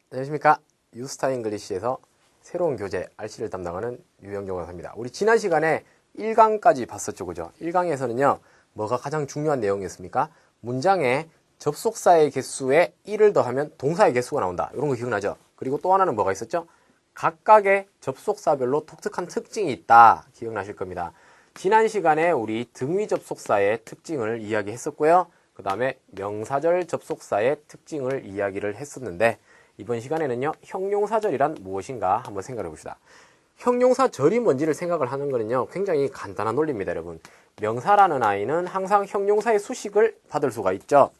안녕하십니까. 유스타 잉글리시에서 새로운 교재 RC를 담당하는 유영경 강사입니다. 우리 지난 시간에 1강까지 봤었죠, 그죠? 1강에서는요, 뭐가 가장 중요한 내용이었습니까? 문장에 접속사의 개수에 1을 더하면 동사의 개수가 나온다. 이런 거 기억나죠? 그리고 또 하나는 뭐가 있었죠? 각각의 접속사별로 독특한 특징이 있다. 기억나실 겁니다. 지난 시간에 우리 등위 접속사의 특징을 이야기했었고요. 그 다음에 명사절 접속사의 특징을 이야기를 했었는데, 이번 시간에는요, 형용사절이란 무엇인가 한번 생각해 봅시다. 형용사절이 뭔지를 생각을 하는 거는요, 굉장히 간단한 논리입니다, 여러분. 명사라는 아이는 항상 형용사의 수식을 받을 수가 있죠.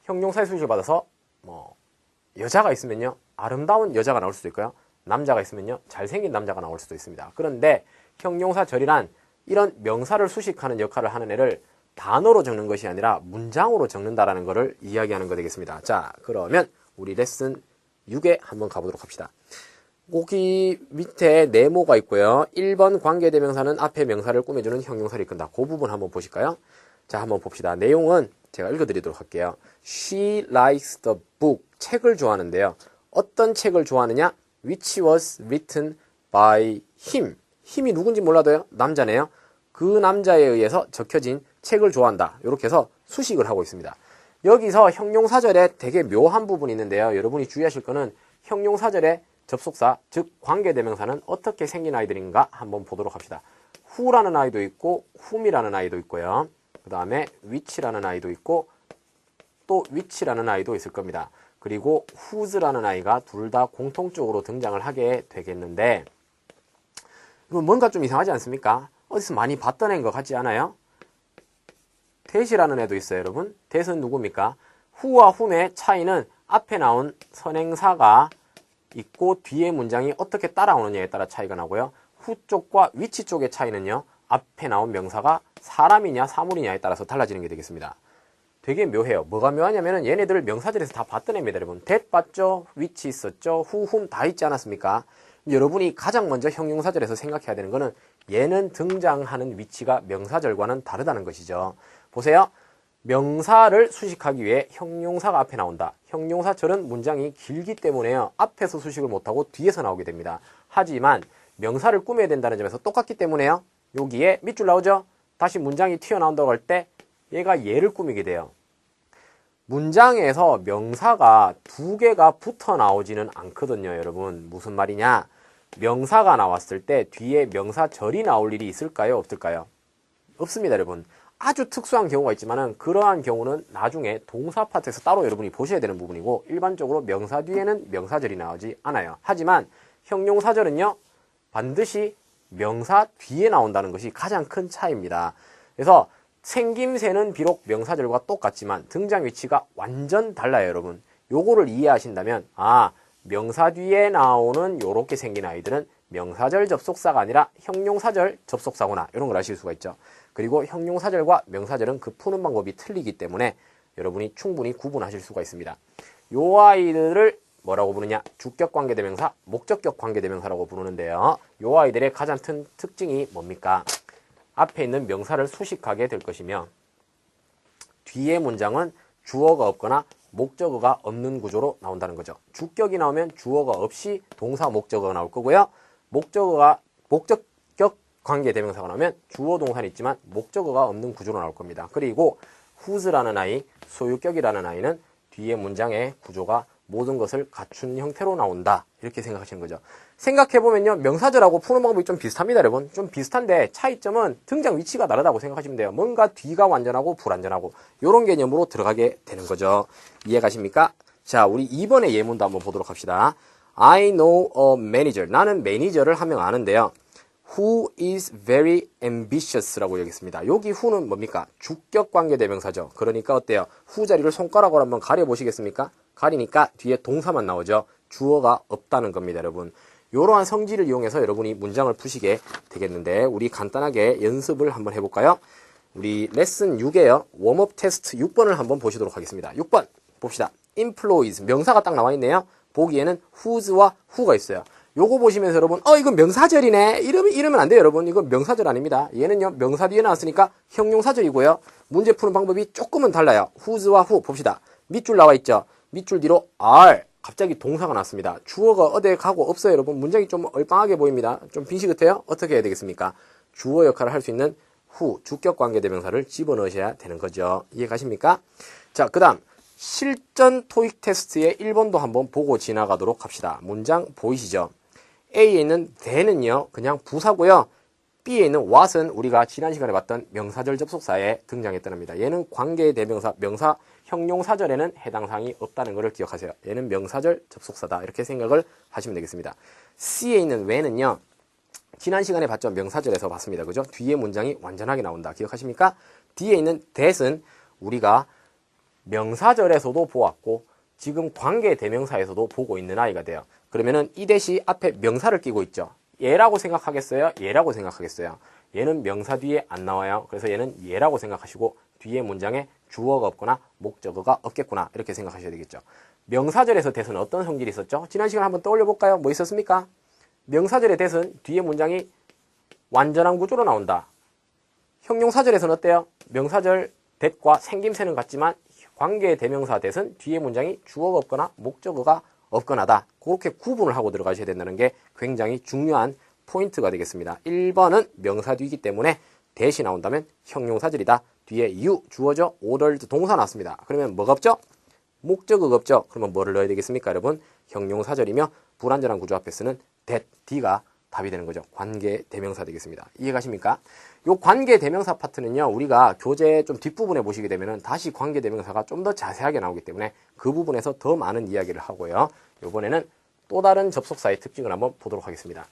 형용사의 수식을 받아서 여자가 있으면요, 아름다운 여자가 나올 수도 있고요. 남자가 있으면요, 잘생긴 남자가 나올 수도 있습니다. 그런데 형용사절이란 이런 명사를 수식하는 역할을 하는 애를 단어로 적는 것이 아니라 문장으로 적는다라는 것을 이야기하는 거 되겠습니다. 자, 그러면 우리 레슨 6에 한번 가보도록 합시다. 거기 밑에 네모가 있고요. 1번 관계대명사는 앞에 명사를 꾸며주는 형용사를 이끈다. 그 부분 한번 보실까요? 자, 한번 봅시다. 내용은 제가 읽어드리도록 할게요. She likes the book. 책을 좋아하는데요. 어떤 책을 좋아하느냐? Which was written by him. 힘이 누군지 몰라도요. 남자네요. 그 남자에 의해서 적혀진 책을 좋아한다. 이렇게 해서 수식을 하고 있습니다. 여기서 형용사절에 되게 묘한 부분이 있는데요. 여러분이 주의하실 거는 형용사절의 접속사, 즉 관계대명사는 어떻게 생긴 아이들인가 한번 보도록 합시다. who라는 아이도 있고 whom이라는 아이도 있고요. 그 다음에 which라는 아이도 있고 또 which라는 아이도 있을 겁니다. 그리고 whose라는 아이가 둘 다 공통적으로 등장을 하게 되겠는데, 이건 뭔가 좀 이상하지 않습니까? 어디서 많이 봤던 애인 것 같지 않아요? that이라는 애도 있어요, 여러분. that은 누굽니까? who와 whom의 차이는 앞에 나온 선행사가 있고 뒤에 문장이 어떻게 따라오느냐에 따라 차이가 나고요. who 쪽과 which 쪽의 차이는요, 앞에 나온 명사가 사람이냐 사물이냐에 따라서 달라지는 게 되겠습니다. 되게 묘해요. 뭐가 묘하냐면은 얘네들을 명사절에서 다 봤던 애입니다, 여러분. that 봤죠? which 있었죠? who, whom 다 있지 않았습니까? 여러분이 가장 먼저 형용사절에서 생각해야 되는 거는 얘는 등장하는 위치가 명사절과는 다르다는 것이죠. 보세요. 명사를 수식하기 위해 형용사가 앞에 나온다. 형용사절은 문장이 길기 때문에요. 앞에서 수식을 못하고 뒤에서 나오게 됩니다. 하지만 명사를 꾸며야 된다는 점에서 똑같기 때문에요. 여기에 밑줄 나오죠? 다시 문장이 튀어나온다고 할 때 얘가 얘를 꾸미게 돼요. 문장에서 명사가 두 개가 붙어 나오지는 않거든요, 여러분. 무슨 말이냐? 명사가 나왔을 때 뒤에 명사절이 나올 일이 있을까요? 없을까요? 없습니다, 여러분. 아주 특수한 경우가 있지만은 그러한 경우는 나중에 동사 파트에서 따로 여러분이 보셔야 되는 부분이고, 일반적으로 명사 뒤에는 명사절이 나오지 않아요. 하지만 형용사절은요, 반드시 명사 뒤에 나온다는 것이 가장 큰 차이입니다. 그래서 생김새는 비록 명사절과 똑같지만 등장 위치가 완전 달라요, 여러분. 요거를 이해하신다면, 아, 명사 뒤에 나오는 요렇게 생긴 아이들은 명사절 접속사가 아니라 형용사절 접속사구나, 이런 걸 아실 수가 있죠. 그리고 형용사절과 명사절은 그 푸는 방법이 틀리기 때문에 여러분이 충분히 구분하실 수가 있습니다. 요 아이들을 뭐라고 부르냐? 주격 관계대명사, 목적격 관계대명사라고 부르는데요. 요 아이들의 가장 큰 특징이 뭡니까? 앞에 있는 명사를 수식하게 될 것이며, 뒤에 문장은 주어가 없거나 목적어가 없는 구조로 나온다는 거죠. 주격이 나오면 주어가 없이 동사 목적어가 나올 거고요. 목적격 관계대명사가 나오면 주어 동사는 있지만 목적어가 없는 구조로 나올 겁니다. 그리고 whose라는 아이, 소유격이라는 아이는 뒤에 문장의 구조가 모든 것을 갖춘 형태로 나온다. 이렇게 생각하시는 거죠. 생각해보면요, 명사절하고 푸는 방법이 좀 비슷합니다, 여러분. 좀 비슷한데 차이점은 등장 위치가 다르다고 생각하시면 돼요. 뭔가 뒤가 완전하고 불완전하고 이런 개념으로 들어가게 되는 거죠. 이해가십니까? 자, 우리 2번의 예문도 한번 보도록 합시다. I know a manager. 나는 매니저를 한 명 아는데요. Who is very ambitious라고 여기있습니다. 여기 who는 뭡니까? 주격 관계대명사죠. 그러니까 어때요? who 자리를 손가락으로 한번 가려보시겠습니까? 가리니까 뒤에 동사만 나오죠. 주어가 없다는 겁니다, 여러분. 이러한 성질을 이용해서 여러분이 문장을 푸시게 되겠는데, 우리 간단하게 연습을 한번 해볼까요? 우리 레슨 6에요. 웜업 테스트 6번을 한번 보시도록 하겠습니다. 6번 봅시다. employees, 명사가 딱 나와 있네요. 보기에는 whose와 who가 있어요. 요거 보시면서 여러분, 이건 명사절이네. 이러면 안 돼요, 여러분. 이건 명사절 아닙니다. 얘는요, 명사 뒤에 나왔으니까 형용사절이고요. 문제 푸는 방법이 조금은 달라요. whose와 who 봅시다. 밑줄 나와 있죠. 밑줄 뒤로 are 갑자기 동사가 났습니다. 주어가 어디에 가고 없어요, 여러분. 문장이 좀 얼빵하게 보입니다. 좀 빈시긋해요? 어떻게 해야 되겠습니까? 주어 역할을 할 수 있는 후, 주격 관계대명사를 집어넣으셔야 되는 거죠. 이해 가십니까? 자, 그 다음 실전 토익 테스트의 1번도 한번 보고 지나가도록 합시다. 문장 보이시죠? A에 있는 the는요, 그냥 부사고요. B에 있는 what은 우리가 지난 시간에 봤던 명사절 접속사에 등장했던 겁니다. 얘는 관계대명사, 명사, 형용사절에는 해당 사항이 없다는 것을 기억하세요. 얘는 명사절 접속사다. 이렇게 생각을 하시면 되겠습니다. C에 있는 when은요, 지난 시간에 봤죠? 명사절에서 봤습니다. 그죠? 뒤에 문장이 완전하게 나온다. 기억하십니까? D에 있는 that은 우리가 명사절에서도 보았고 지금 관계대명사에서도 보고 있는 아이가 돼요. 그러면은 이 that이 앞에 명사를 끼고 있죠. 얘라고 생각하겠어요? 얘라고 생각하겠어요? 얘는 명사 뒤에 안 나와요. 그래서 얘는 얘라고 생각하시고 뒤에 문장에 주어가 없거나 목적어가 없겠구나. 이렇게 생각하셔야 되겠죠. 명사절에서 that은 어떤 성질이 있었죠? 지난 시간 한번 떠올려 볼까요? 뭐 있었습니까? 명사절의 that은 뒤에 문장이 완전한 구조로 나온다. 형용사절에서는 어때요? 명사절 that과 생김새는 같지만 관계대명사 that은 뒤에 문장이 주어가 없거나 목적어가 없거나다. 그렇게 구분을 하고 들어가셔야 된다는 게 굉장히 중요한 포인트가 되겠습니다. 1번은 명사 뒤이기 때문에 that이 나온다면 형용사절이다. 뒤에 you, 주어죠? ordered 동사 나왔습니다. 그러면 뭐가 없죠? 목적어가 없죠? 그러면 뭐를 넣어야 되겠습니까, 여러분? 형용사절이며 불완전한 구조 앞에 쓰는 that, D가 답이 되는 거죠. 관계대명사 되겠습니다. 이해가십니까? 요 관계대명사 파트는요, 우리가 교재 좀 뒷부분에 보시게 되면은 다시 관계대명사가 좀 더 자세하게 나오기 때문에 그 부분에서 더 많은 이야기를 하고요. 요번에는 또 다른 접속사의 특징을 한번 보도록 하겠습니다.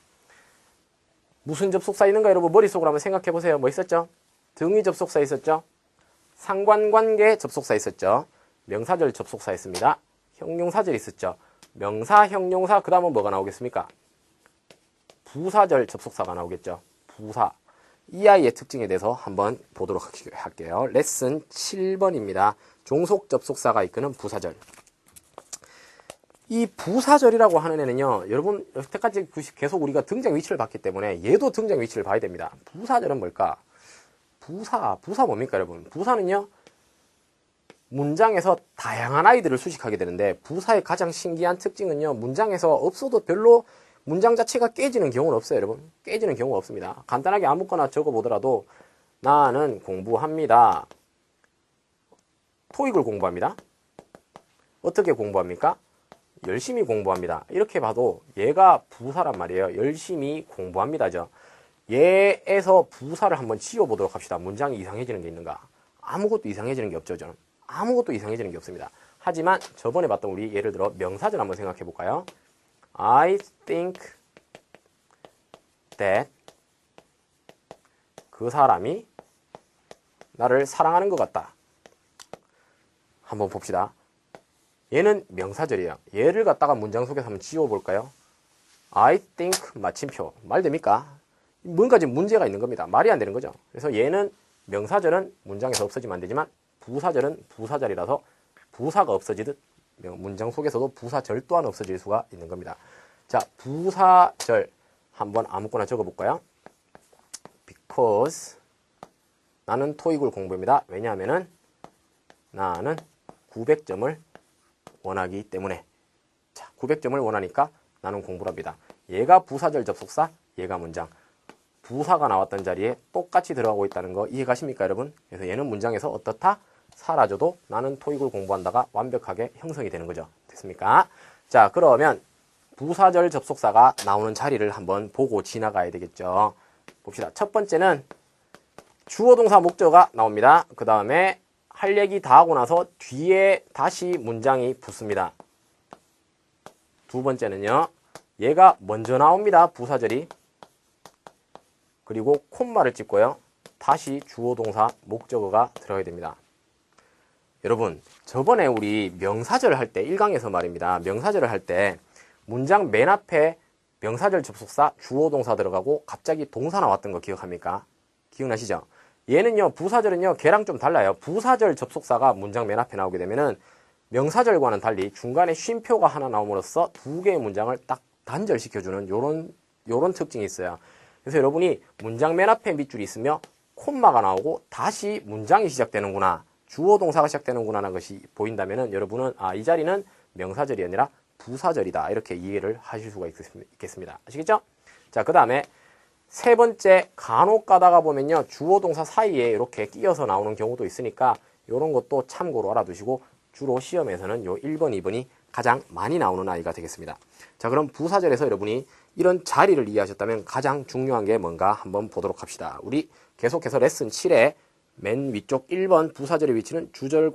무슨 접속사 있는가 여러분 머릿속으로 한번 생각해 보세요. 뭐 있었죠? 등위 접속사 있었죠? 상관관계 접속사 있었죠? 명사절 접속사 있습니다. 형용사절 있었죠? 명사, 형용사, 그 다음은 뭐가 나오겠습니까? 부사절 접속사가 나오겠죠. 부사. 이 아이의 특징에 대해서 한번 보도록 할게요. 레슨 7번입니다. 종속 접속사가 이끄는 부사절. 이 부사절이라고 하는 애는요, 여러분 여태까지 계속 우리가 등장 위치를 봤기 때문에 얘도 등장 위치를 봐야 됩니다. 부사절은 뭘까? 부사 뭡니까 여러분? 부사는요, 문장에서 다양한 아이들을 수식하게 되는데 부사의 가장 신기한 특징은요, 문장에서 없어도 별로 문장 자체가 깨지는 경우는 없어요, 여러분. 깨지는 경우가 없습니다. 간단하게 아무거나 적어보더라도 나는 공부합니다. 토익을 공부합니다. 어떻게 공부합니까? 열심히 공부합니다. 이렇게 봐도 얘가 부사란 말이에요. 열심히 공부합니다죠. 얘에서 부사를 한번 지워보도록 합시다. 문장이 이상해지는 게 있는가? 아무것도 이상해지는 게 없죠, 저는. 아무것도 이상해지는 게 없습니다. 하지만 저번에 봤던 우리 예를 들어 명사절 한번 생각해 볼까요? I think that 그 사람이 나를 사랑하는 것 같다. 한번 봅시다. 얘는 명사절이에요. 얘를 갖다가 문장 속에서 한번 지워볼까요? I think 마침표. 말 됩니까? 뭔가 지금 문제가 있는 겁니다. 말이 안 되는 거죠. 그래서 얘는 명사절은 문장에서 없어지면 안 되지만 부사절은 부사절이라서 부사가 없어지듯 문장 속에서도 부사절 또한 없어질 수가 있는 겁니다. 자, 부사절 한번 아무거나 적어볼까요? Because 나는 토익을 공부합니다. 왜냐하면은 나는 900점을 원하기 때문에. 자, 900점을 원하니까 나는 공부를 합니다. 얘가 부사절 접속사, 얘가 문장. 부사가 나왔던 자리에 똑같이 들어가고 있다는 거 이해가십니까, 여러분? 그래서 얘는 문장에서 어떻다? 사라져도 나는 토익을 공부한다가 완벽하게 형성이 되는 거죠. 됐습니까? 자, 그러면 부사절 접속사가 나오는 자리를 한번 보고 지나가야 되겠죠. 봅시다. 첫 번째는 주어 동사 목적어가 나옵니다. 그 다음에 할 얘기 다 하고 나서 뒤에 다시 문장이 붙습니다. 두 번째는요, 얘가 먼저 나옵니다. 부사절이. 그리고 콤마를 찍고요. 다시 주어 동사 목적어가 들어가야 됩니다. 여러분, 저번에 우리 명사절을 할 때 1강에서 말입니다. 명사절을 할 때 문장 맨 앞에 명사절 접속사 주어 동사 들어가고 갑자기 동사 나왔던 거 기억합니까? 기억나시죠? 얘는요, 부사절은요, 걔랑 좀 달라요. 부사절 접속사가 문장 맨 앞에 나오게 되면은 명사절과는 달리 중간에 쉼표가 하나 나옴으로써 두 개의 문장을 딱 단절시켜주는 요런 특징이 있어요. 그래서 여러분이 문장 맨 앞에 밑줄이 있으며 콤마가 나오고 다시 문장이 시작되는구나, 주어 동사가 시작되는구나 하는 것이 보인다면은 여러분은 이 자리는 명사절이 아니라 부사절이다. 이렇게 이해를 하실 수가 있겠습니다. 아시겠죠? 자, 그 다음에 세 번째, 간혹 가다가 보면요, 주어 동사 사이에 이렇게 끼어서 나오는 경우도 있으니까 이런 것도 참고로 알아두시고 주로 시험에서는 요 1번, 2번이 가장 많이 나오는 아이가 되겠습니다. 자, 그럼 부사절에서 여러분이 이런 자리를 이해하셨다면 가장 중요한 게 뭔가 한번 보도록 합시다. 우리 계속해서 레슨 7에 맨 위쪽 1번 부사절의 위치는 주절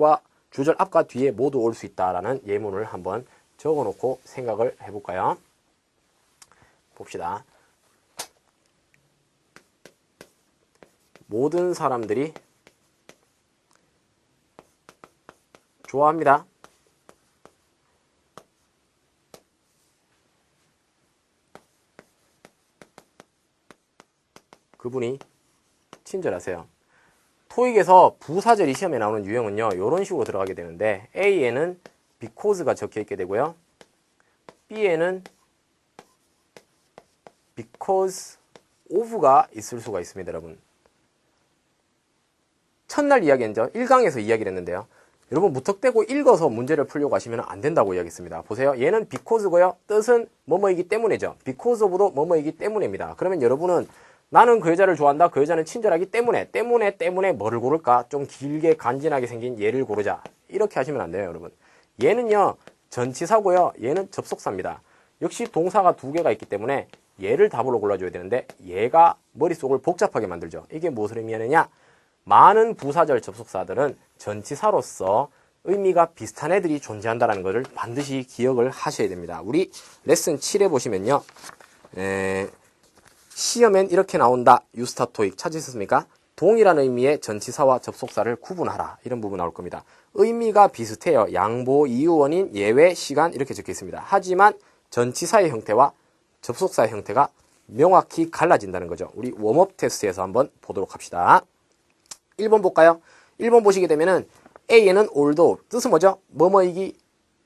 앞과 뒤에 모두 올 수 있다라는 예문을 한번 적어놓고 생각을 해볼까요? 봅시다. 모든 사람들이 좋아합니다. 그분이 친절하세요. 토익에서 부사절이 시험에 나오는 유형은요, 이런 식으로 들어가게 되는데 A에는 because가 적혀 있게 되고요, B에는 because of가 있을 수가 있습니다. 여러분, 첫날 이야기했죠. 1강에서 이야기를 했는데요, 여러분 무턱대고 읽어서 문제를 풀려고 하시면 안 된다고 이야기했습니다. 보세요. 얘는 because고요, 뜻은 뭐뭐이기 때문이죠. because of도 뭐뭐이기 때문입니다. 그러면 여러분은 나는 그 여자를 좋아한다, 그 여자는 친절하기 때문에 뭐를 고를까? 좀 길게 간지나게 생긴 얘를 고르자. 이렇게 하시면 안 돼요, 여러분. 얘는요, 전치사고요, 얘는 접속사입니다. 역시 동사가 두 개가 있기 때문에 얘를 답으로 골라줘야 되는데 얘가 머릿속을 복잡하게 만들죠. 이게 무엇을 의미하느냐? 많은 부사절 접속사들은 전치사로서 의미가 비슷한 애들이 존재한다는 것을 반드시 기억을 하셔야 됩니다. 우리 레슨 7에 보시면요, 시험엔 이렇게 나온다. 유스타 토익 찾으셨습니까? 동일한 의미의 전치사와 접속사를 구분하라. 이런 부분 나올 겁니다. 의미가 비슷해요. 양보, 이유, 원인, 예외, 시간 이렇게 적혀 있습니다. 하지만 전치사의 형태와 접속사의 형태가 명확히 갈라진다는 거죠. 우리 웜업 테스트에서 한번 보도록 합시다. 1번 볼까요? 1번 보시게 되면은 A에는 although, 뜻은 뭐죠?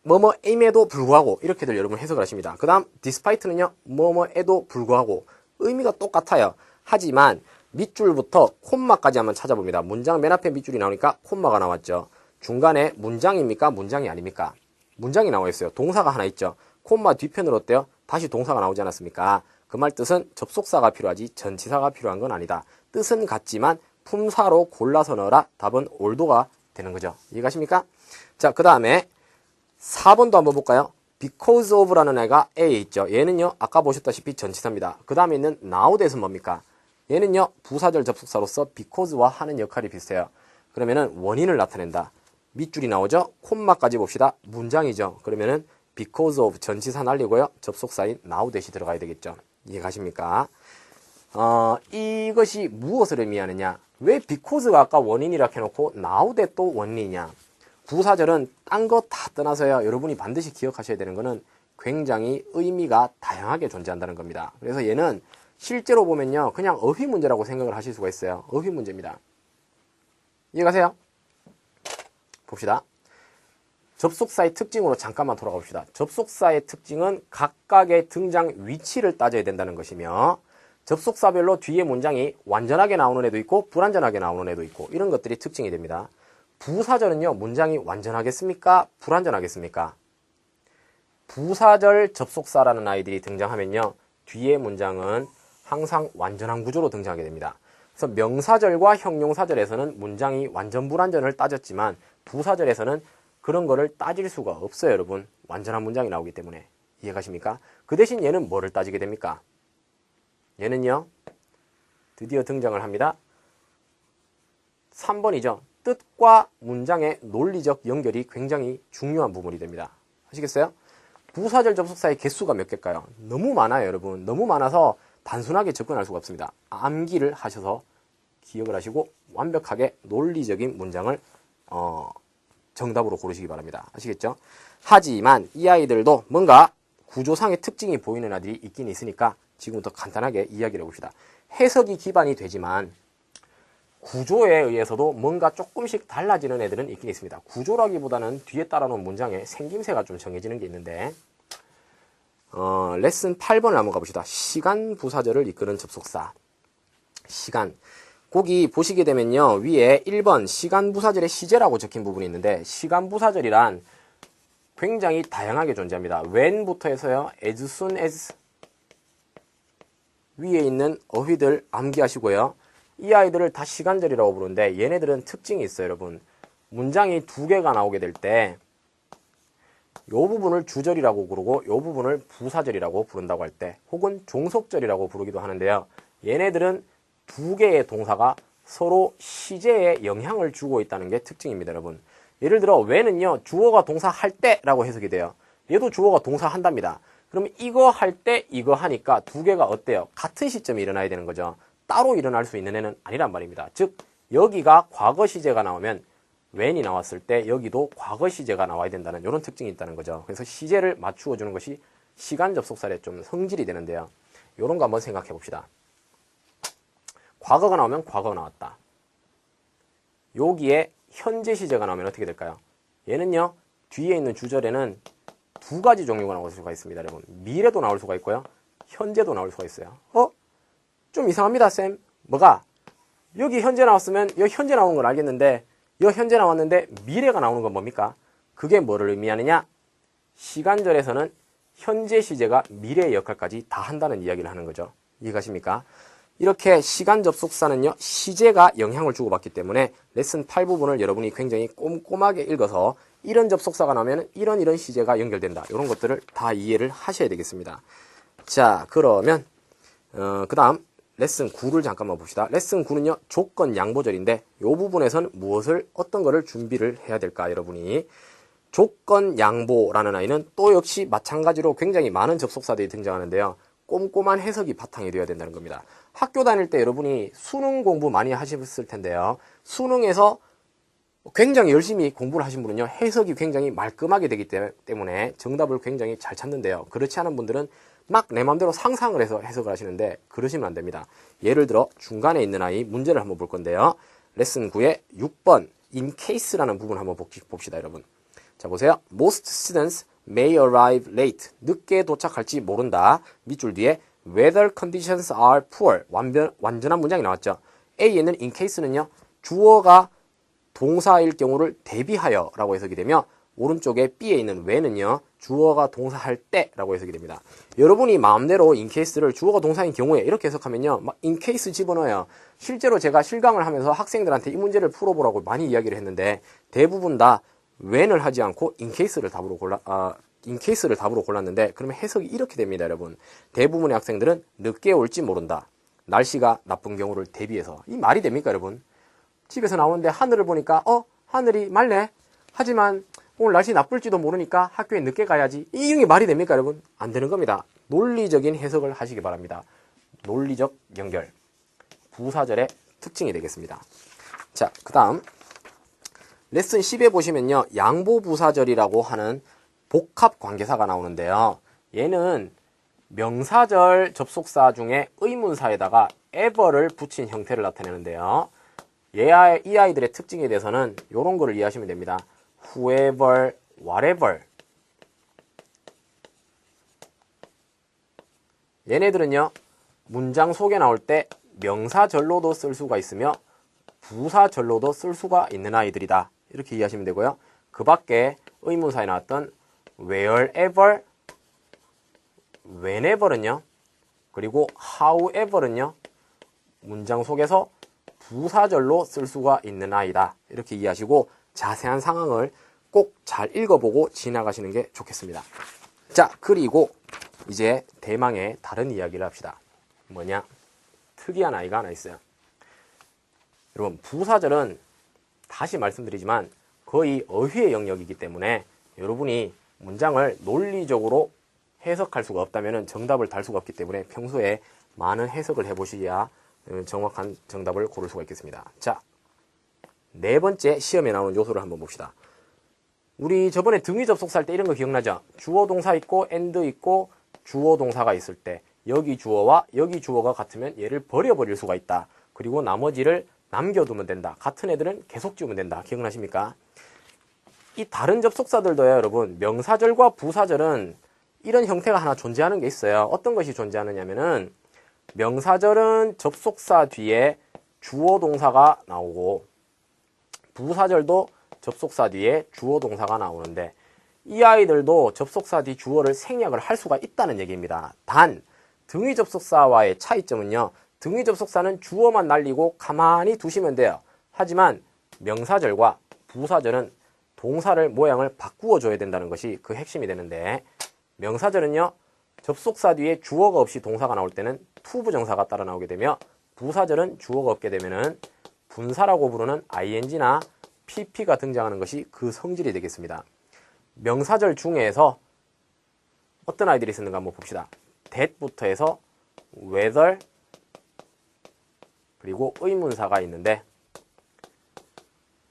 뭐뭐임에도 불구하고 이렇게들 여러분 해석을 하십니다. 그 다음 despite는요, 뭐뭐에도 불구하고 의미가 똑같아요. 하지만 밑줄부터 콤마까지 한번 찾아봅니다. 문장 맨 앞에 밑줄이 나오니까 콤마가 나왔죠. 중간에 문장입니까? 문장이 아닙니까? 문장이 나와 있어요. 동사가 하나 있죠. 콤마 뒤편으로 어때요? 다시 동사가 나오지 않았습니까? 그 말 뜻은 접속사가 필요하지 전치사가 필요한 건 아니다. 뜻은 같지만 품사로 골라서 넣어라. 답은 올도가 되는 거죠. 이해가십니까? 자, 그 다음에 4번도 한번 볼까요? because of라는 애가 A에 있죠. 얘는요, 아까 보셨다시피 전치사입니다. 그 다음에 있는 now대에서 뭡니까? 얘는요, 부사절 접속사로서 because와 하는 역할이 비슷해요. 그러면은 원인을 나타낸다. 밑줄이 나오죠? 콤마까지 봅시다. 문장이죠. 그러면은 because of 전치사 날리고요, 접속사인 now 대시 들어가야 되겠죠. 이해가십니까? 이것이 무엇을 의미하느냐? 왜 because가 아까 원인이라 해놓고 now 대 또 원인이냐? 부사절은 딴 거 다 떠나서요, 여러분이 반드시 기억하셔야 되는 거는 굉장히 의미가 다양하게 존재한다는 겁니다. 그래서 얘는 실제로 보면요, 그냥 어휘 문제라고 생각을 하실 수가 있어요. 어휘 문제입니다. 이해가세요? 봅시다. 접속사의 특징으로 잠깐만 돌아가 봅시다. 접속사의 특징은 각각의 등장 위치를 따져야 된다는 것이며, 접속사별로 뒤에 문장이 완전하게 나오는 애도 있고 불완전하게 나오는 애도 있고, 이런 것들이 특징이 됩니다. 부사절은요, 문장이 완전하겠습니까? 불완전하겠습니까? 부사절 접속사라는 아이들이 등장하면요, 뒤에 문장은 항상 완전한 구조로 등장하게 됩니다. 그래서 명사절과 형용사절에서는 문장이 완전 불완전을 따졌지만 부사절에서는 그런 거를 따질 수가 없어요, 여러분. 완전한 문장이 나오기 때문에. 이해가십니까? 그 대신 얘는 뭐를 따지게 됩니까? 얘는요, 드디어 등장을 합니다. 3번이죠. 뜻과 문장의 논리적 연결이 굉장히 중요한 부분이 됩니다. 아시겠어요? 부사절 접속사의 개수가 몇 개일까요? 너무 많아요, 여러분. 너무 많아서 단순하게 접근할 수가 없습니다. 암기를 하셔서 기억을 하시고 완벽하게 논리적인 문장을 정답으로 고르시기 바랍니다. 아시겠죠? 하지만 이 아이들도 뭔가 구조상의 특징이 보이는 아이들이 있긴 있으니까 지금부터 간단하게 이야기를 해봅시다. 해석이 기반이 되지만 구조에 의해서도 뭔가 조금씩 달라지는 애들은 있긴 있습니다. 구조라기보다는 뒤에 따라놓은 문장에 생김새가 좀 정해지는 게 있는데, 레슨 8번을 한번 가봅시다. 시간 부사절을 이끄는 접속사. 시간. 거기 보시게 되면요, 위에 1번 시간 부사절의 시제라고 적힌 부분이 있는데, 시간 부사절이란 굉장히 다양하게 존재합니다. when부터 해서요. as soon as 위에 있는 어휘들 암기하시고요. 이 아이들을 다 시간절이라고 부르는데 얘네들은 특징이 있어요, 여러분. 문장이 두 개가 나오게 될 때 이 부분을 주절이라고 부르고 이 부분을 부사절이라고 부른다고 할 때 혹은 종속절이라고 부르기도 하는데요. 얘네들은 두 개의 동사가 서로 시제에 영향을 주고 있다는 게 특징입니다, 여러분. 예를 들어 when은요. 주어가 동사 할 때라고 해석이 돼요. 얘도 주어가 동사 한답니다. 그러면 이거 할 때 이거 하니까 두 개가 어때요? 같은 시점에 일어나야 되는 거죠. 따로 일어날 수 있는 애는 아니란 말입니다. 즉 여기가 과거 시제가 나오면 when이 나왔을 때 여기도 과거 시제가 나와야 된다는 이런 특징이 있다는 거죠. 그래서 시제를 맞추어 주는 것이 시간 접속사의 좀 성질이 되는데요. 이런 거 한번 생각해 봅시다. 과거가 나오면 과거가 나왔다. 여기에 현재 시제가 나오면 어떻게 될까요? 얘는요. 뒤에 있는 주절에는 두 가지 종류가 나올 수가 있습니다, 여러분. 미래도 나올 수가 있고요. 현재도 나올 수가 있어요. 좀 이상합니다, 쌤. 뭐가? 여기 현재 나왔으면 여기 현재 나오는 걸 알겠는데 여기 현재 나왔는데 미래가 나오는 건 뭡니까? 그게 뭐를 의미하느냐? 시간절에서는 현재 시제가 미래의 역할까지 다 한다는 이야기를 하는 거죠. 이해가십니까? 이렇게 시간 접속사는요. 시제가 영향을 주고받기 때문에 레슨 8 부분을 여러분이 굉장히 꼼꼼하게 읽어서 이런 접속사가 나오면 이런 시제가 연결된다. 이런 것들을 다 이해를 하셔야 되겠습니다. 자, 그러면 그 다음 레슨 9를 잠깐만 봅시다. 레슨 9는요. 조건 양보절인데 이 부분에선 무엇을 어떤 거를 준비를 해야 될까 여러분이. 조건 양보라는 아이는 또 역시 마찬가지로 굉장히 많은 접속사들이 등장하는데요. 꼼꼼한 해석이 바탕이 되어야 된다는 겁니다. 학교 다닐 때 여러분이 수능 공부 많이 하셨을 텐데요. 수능에서 굉장히 열심히 공부를 하신 분은요. 해석이 굉장히 말끔하게 되기 때문에 정답을 굉장히 잘 찾는데요. 그렇지 않은 분들은 막 내 맘대로 상상을 해서 해석을 하시는데 그러시면 안 됩니다. 예를 들어 중간에 있는 아이 문제를 한번 볼 건데요. 레슨 9의 6번 in case라는 부분 한번 봅시다, 여러분. 자, 보세요. Most students may arrive late. 늦게 도착할지 모른다. 밑줄 뒤에 weather conditions are poor. 완전한 문장이 나왔죠. A에는 in case는요. 주어가 동사일 경우를 대비하여 라고 해석이 되며 오른쪽에 B에 있는 when은요. 주어가 동사할 때 라고 해석이 됩니다. 여러분이 마음대로 in case를 주어가 동사인 경우에 이렇게 해석하면요. 막 in case 집어넣어요. 실제로 제가 실강을 하면서 학생들한테 이 문제를 풀어보라고 많이 이야기를 했는데 대부분 다 when을 하지 않고 in case를 답으로 골랐는데 그러면 해석이 이렇게 됩니다, 여러분. 대부분의 학생들은 늦게 올지 모른다. 날씨가 나쁜 경우를 대비해서. 이 말이 됩니까, 여러분? 집에서 나오는데 하늘을 보니까 하늘이 맑네. 하지만 오늘 날씨 나쁠지도 모르니까 학교에 늦게 가야지. 이게 말이 됩니까, 여러분? 안 되는 겁니다. 논리적인 해석을 하시기 바랍니다. 논리적 연결. 부사절의 특징이 되겠습니다. 자, 그 다음 레슨 10에 보시면요. 양보부사절이라고 하는 복합관계사가 나오는데요. 얘는 명사절 접속사 중에 의문사에다가 ever를 붙인 형태를 나타내는데요. 이 아이들의 특징에 대해서는 이런 거를 이해하시면 됩니다. whoever, whatever. 얘네들은요. 문장 속에 나올 때 명사절로도 쓸 수가 있으며 부사절로도 쓸 수가 있는 아이들이다. 이렇게 이해하시면 되고요. 그 밖에 의문사에 나왔던 wherever, whenever는요. 그리고 however는요. 문장 속에서 부사절로 쓸 수가 있는 아이다. 이렇게 이해하시고 자세한 상황을 꼭 잘 읽어보고 지나가시는 게 좋겠습니다. 자, 그리고 이제 대망의 다른 이야기를 합시다. 뭐냐? 특이한 아이가 하나 있어요. 여러분, 부사절은 다시 말씀드리지만 거의 어휘의 영역이기 때문에 여러분이 문장을 논리적으로 해석할 수가 없다면 정답을 달 수가 없기 때문에 평소에 많은 해석을 해보셔야 정확한 정답을 고를 수가 있겠습니다. 자, 네 번째 시험에 나오는 요소를 한번 봅시다. 우리 저번에 등위 접속사 할 때 이런 거 기억나죠? 주어 동사 있고 and 있고 주어 동사가 있을 때 여기 주어와 여기 주어가 같으면 얘를 버려버릴 수가 있다. 그리고 나머지를 남겨두면 된다. 같은 애들은 계속 지우면 된다. 기억나십니까? 이 다른 접속사들도요, 여러분. 명사절과 부사절은 이런 형태가 하나 존재하는 게 있어요. 어떤 것이 존재하느냐면은 명사절은 접속사 뒤에 주어 동사가 나오고 부사절도 접속사 뒤에 주어 동사가 나오는데 이 아이들도 접속사 뒤 주어를 생략을 할 수가 있다는 얘기입니다. 단 등위 접속사와의 차이점은요. 등위 접속사는 주어만 날리고 가만히 두시면 돼요. 하지만 명사절과 부사절은 동사를 모양을 바꾸어 줘야 된다는 것이 그 핵심이 되는데, 명사절은요. 접속사 뒤에 주어가 없이 동사가 나올 때는 투부정사가 따라 나오게 되며, 부사절은 주어가 없게 되면은 분사라고 부르는 ing나 pp가 등장하는 것이 그 성질이 되겠습니다. 명사절 중에서 어떤 아이들이 있었는가 한번 봅시다. that부터 해서 whether 그리고 의문사가 있는데,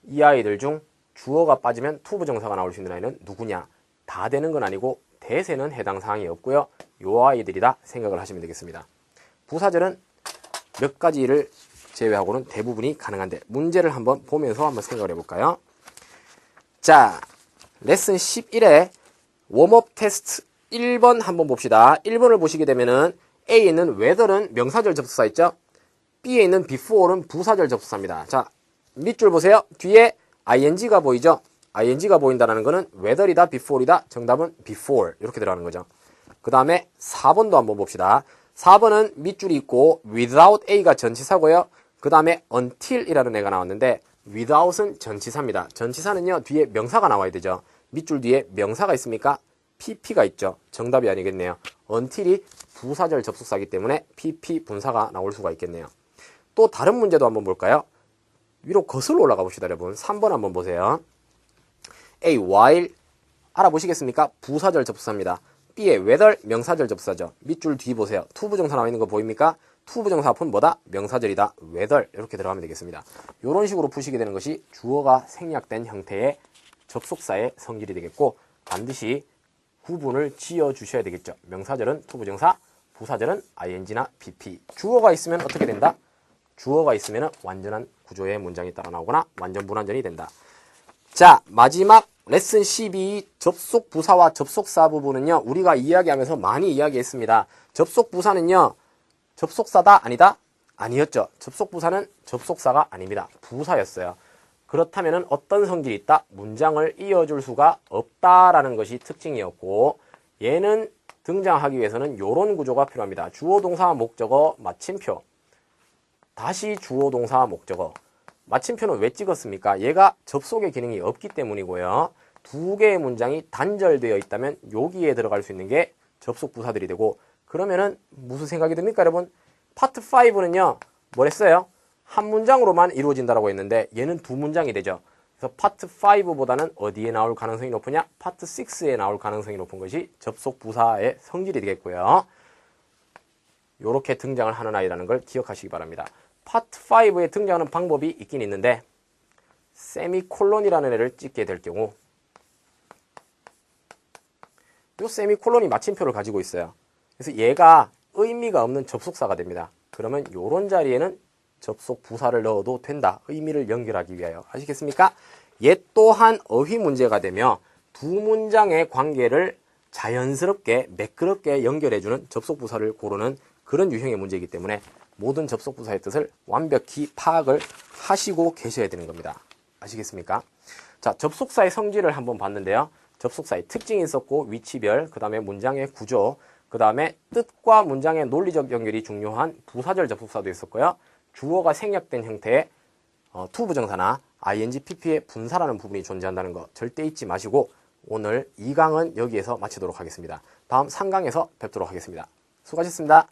이 아이들 중 주어가 빠지면 투부정사가 나올 수 있는 아이는 누구냐? 다 되는 건 아니고 that에는 해당 사항이 없고요. 요 아이들이다 생각을 하시면 되겠습니다. 부사절은 몇 가지를 제외하고는 대부분이 가능한데, 문제를 한번 보면서 한번 생각을 해볼까요? 자, 레슨 11의 웜업 테스트 1번 한번 봅시다. 1번을 보시게 되면은 A에 있는 whether는 명사절 접속사 있죠? B에 있는 before는 부사절 접속사입니다. 자, 밑줄 보세요. 뒤에 ing가 보이죠? ing가 보인다는 거는 whether이다, before이다. 정답은 before 이렇게 들어가는 거죠. 그 다음에 4번도 한번 봅시다. 4번은 밑줄이 있고 without A가 전치사고요. 그 다음에 until이라는 애가 나왔는데 without은 전치사입니다. 전치사는요. 뒤에 명사가 나와야 되죠. 밑줄 뒤에 명사가 있습니까? pp가 있죠. 정답이 아니겠네요. until이 부사절 접속사이기 때문에 pp 분사가 나올 수가 있겠네요. 또 다른 문제도 한번 볼까요? 위로 거슬러 올라가 봅시다, 여러분. 3번 한번 보세요. A, while 알아보시겠습니까? 부사절 접속사입니다. B의 whether 명사절 접속사죠. 밑줄 뒤 보세요. 투부정사 나와 있는 거 보입니까? 투부정사 앞은 뭐다? 명사절이다. whether 이렇게 들어가면 되겠습니다. 이런 식으로 푸시게 되는 것이 주어가 생략된 형태의 접속사의 성질이 되겠고, 반드시 구분을 지어 주셔야 되겠죠. 명사절은 투부정사, 부사절은 ing나 pp. 주어가 있으면 어떻게 된다? 주어가 있으면 완전한 구조의 문장이 따라 나오거나 완전 불완전이 된다. 자, 마지막 레슨 12 접속 부사와 접속사 부분은요. 우리가 이야기하면서 많이 이야기했습니다. 접속 부사는요. 접속사다? 아니다? 아니었죠. 접속 부사는 접속사가 아닙니다. 부사였어요. 그렇다면 어떤 성질이 있다? 문장을 이어줄 수가 없다라는 것이 특징이었고, 얘는 등장하기 위해서는 이런 구조가 필요합니다. 주어, 동사, 목적어, 마침표. 다시 주어, 동사, 목적어. 마침표는 왜 찍었습니까? 얘가 접속의 기능이 없기 때문이고요. 두 개의 문장이 단절되어 있다면 여기에 들어갈 수 있는 게 접속 부사들이 되고, 그러면은 무슨 생각이 듭니까, 여러분? 파트 5는요, 뭘 했어요? 한 문장으로만 이루어진다라고 했는데 얘는 두 문장이 되죠. 그래서 파트 5보다는 어디에 나올 가능성이 높으냐? 파트 6에 나올 가능성이 높은 것이 접속 부사의 성질이 되겠고요. 이렇게 등장을 하는 아이라는 걸 기억하시기 바랍니다. 파트 5에 등장하는 방법이 있긴 있는데, 세미콜론이라는 애를 찍게 될 경우, 이 세미콜론이 마침표를 가지고 있어요. 그래서 얘가 의미가 없는 접속사가 됩니다. 그러면 이런 자리에는 접속 부사를 넣어도 된다. 의미를 연결하기 위하여. 아시겠습니까? 얘 또한 어휘 문제가 되며 두 문장의 관계를 자연스럽게 매끄럽게 연결해주는 접속 부사를 고르는 그런 유형의 문제이기 때문에 모든 접속 부사의 뜻을 완벽히 파악을 하시고 계셔야 되는 겁니다. 아시겠습니까? 자, 접속사의 성질을 한번 봤는데요. 접속사의 특징이 있었고, 위치별, 그 다음에 문장의 구조, 그 다음에 뜻과 문장의 논리적 연결이 중요한 부사절 접속사도 있었고요. 주어가 생략된 형태의 투부정사나 ing, pp의 분사라는 부분이 존재한다는 거 절대 잊지 마시고, 오늘 2강은 여기에서 마치도록 하겠습니다. 다음 3강에서 뵙도록 하겠습니다. 수고하셨습니다.